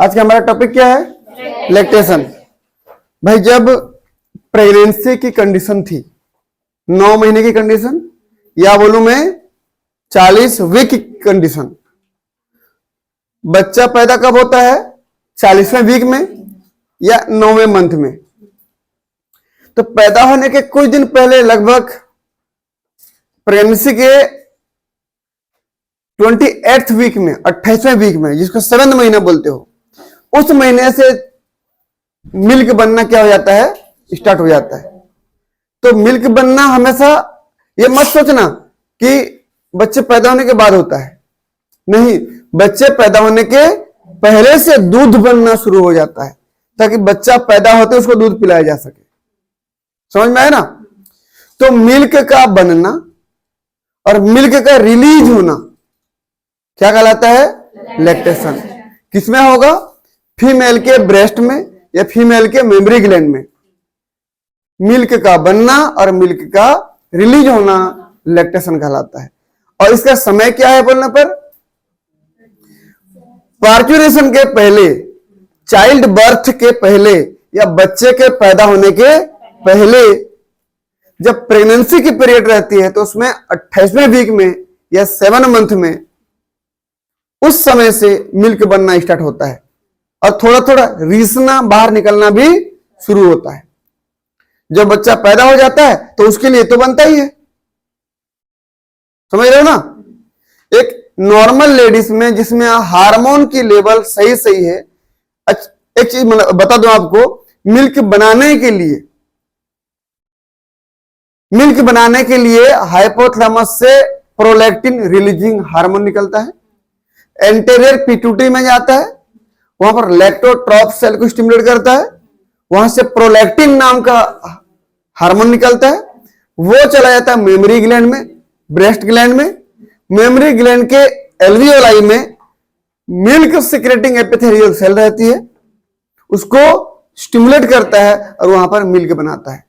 आज का हमारा टॉपिक क्या है? लैक्टेशन। भाई जब प्रेगनेंसी की कंडीशन थी, 9 महीने की कंडीशन, या बोलूं मैं 40 वीक की कंडीशन, बच्चा पैदा कब होता है? 40वें वीक में या 9वें मंथ में। तो पैदा होने के कुछ दिन पहले, लगभग प्रेगनेंसी के 28th वीक में, 28वें वीक में, जिसको 7वां महीना बोलते हो, उस महीने से मिल्क बनना क्या हो जाता है? स्टार्ट हो जाता है। तो मिल्क बनना हमेशा ये मत सोचना कि बच्चे पैदा होने के बाद होता है, नहीं, बच्चे पैदा होने के पहले से दूध बनना शुरू हो जाता है, ताकि बच्चा पैदा होते उसको दूध पिलाया जा सके। समझ में आया ना? तो मिल्क का बनना और मिल्क का रिलीज होना क्या कहलाता है? लैक्टेशन। किसमें होगा? फीमेल के ब्रेस्ट में या फीमेल के मेमरी ग्लैंड में मिल्क का बनना और मिल्क का रिलीज होना लैक्टेशन कहलाता है। और इसका समय क्या है बोलने पर? पार्चुरेशन के पहले, चाइल्ड बर्थ के पहले या बच्चे के पैदा होने के पहले, जब प्रेगनेंसी की पीरियड रहती है तो उसमें 28वें वीक में या 7 मंथ में, उस समय से मिल्क बनना स्टार्ट होता है और थोड़ा थोड़ा रीसना बाहर निकलना भी शुरू होता है। जब बच्चा पैदा हो जाता है तो उसके लिए तो बनता ही है, समझ रहे हो ना? एक नॉर्मल लेडीज में जिसमें हार्मोन की लेवल सही सही है, एक चीज बता दूं आपको, मिल्क बनाने के लिए हाइपोथैलेमस से प्रोलैक्टिन रिलीजिंग हार्मोन निकलता है, एंटेरियर पिट्यूटरी में जाता है, वहां पर लैक्टोट्रॉप सेल को स्टिमुलेट करता है, वहां से प्रोलैक्टिन नाम का हार्मोन निकलता है, वो चला जाता है मेमरी ग्लैंड में, ब्रेस्ट ग्लैंड में। मेमरी ग्लैंड के एल्वियोलाई में मिल्क सिक्रेटिंग एपिथेलियल सेल रहती है, उसको स्टिमुलेट करता है और वहां पर मिल्क बनाता है।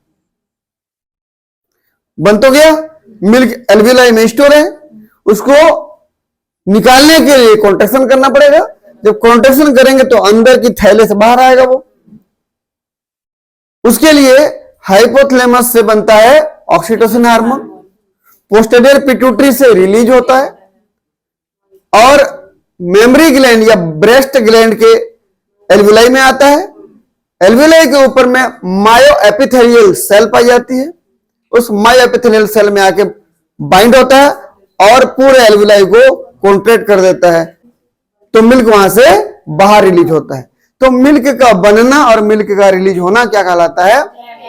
बन तो गया, मिल्क एल्वियोलाई में स्टोर है, उसको निकालने के लिए कॉन्ट्रैक्शन करना पड़ेगा। जब कॉन्ट्रैक्शन करेंगे तो अंदर की थैले से बाहर आएगा वो। उसके लिए हाइपोथैलेमस से बनता है ऑक्सीटोसिन हार्मोन, पोस्टीरियर पिट्यूटरी से रिलीज होता है, और मेमरी ग्लैंड या ब्रेस्ट ग्लैंड के एल्वियोलाई में आता है। एल्वियोलाई के ऊपर में मायो एपिथेलियल सेल पाई जाती है, उस मायो एपिथेलियल सेल में आके बाइंड होता है और पूरे एल्वियोलाई को कॉन्ट्रैक्ट कर देता है, तो मिल्क वहां से बाहर रिलीज होता है। तो मिल्क का बनना और मिल्क का रिलीज होना क्या कहलाता है?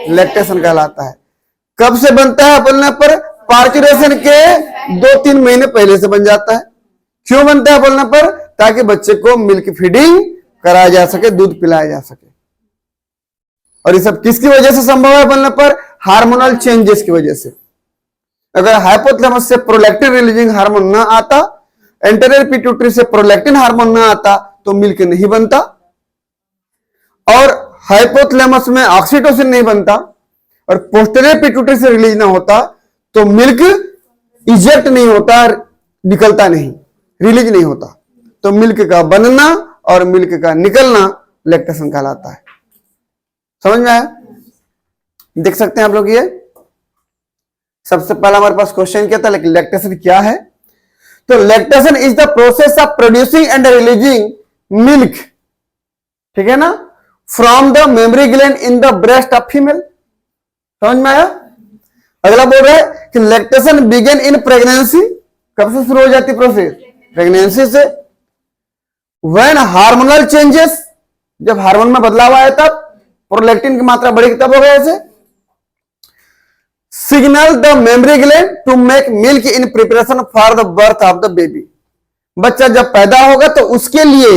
लैक्टेशन कहलाता है। कब से बनता है बोलने पर? पार्चुरेशन के 2-3 महीने पहले से बन जाता है। क्यों बनता है बोलने पर? ताकि बच्चे को मिल्क फीडिंग कराया जा सके, दूध पिलाया जा सके। और ये सब किसकी वजह से संभव है बोलने पर? हार्मोनल चेंजेस की वजह से। अगर हाइपोथैलेमस से प्रोलैक्टिन रिलीजिंग हार्मोन ना आता, एंटेरियर पिट्यूटरी से प्रोलैक्टिन हार्मोन ना आता, तो मिल्क नहीं बनता, और हाइपोथैलेमस में ऑक्सीटोसिन नहीं बनता, और पोस्टीरियर पिट्यूटरी से रिलीज ना होता, तो मिल्क इजेक्ट नहीं होता, निकलता नहीं, रिलीज नहीं होता। तो मिल्क का बनना और मिल्क का निकलना लैक्टेशन कहलाता है। समझ में आया? देख सकते हैं आप लोग। ये सबसे पहला हमारे पास क्वेश्चन क्या था, लैक्टेशन क्या है? तो lactation is the process of producing and releasing milk, ठीक है ना, from the mammary gland in the breast of female. समझ में आया? अगला बोल रहा है कि लैक्टेशन बिगिन इन प्रेगनेंसी। कब से शुरू हो जाती प्रोसेस? प्रेगनेंसी से। व्हेन हार्मोनल चेंजेस, जब हार्मोन में बदलाव आया तब, प्रोलैक्टिन की मात्रा बढ़ी तब हो गया ऐसे। Signal the mammary gland to make milk in preparation for the birth of the baby. बच्चा जब पैदा होगा तो उसके लिए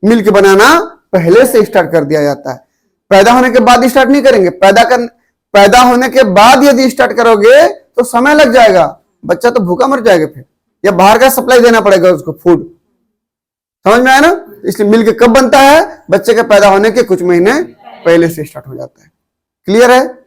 मिल्क बनाना पहले से स्टार्ट कर दिया जाता है। पैदा होने के बाद स्टार्ट नहीं करेंगे। पैदा होने के बाद यदि स्टार्ट करोगे तो समय लग जाएगा, बच्चा तो भूखा मर जाएगा फिर, या बाहर का सप्लाई देना पड़ेगा उसको फूड। समझ में आया ना? इसलिए मिल्क कब बनता है? बच्चे के पैदा होने के कुछ महीने पहले से स्टार्ट हो जाता है। क्लियर है?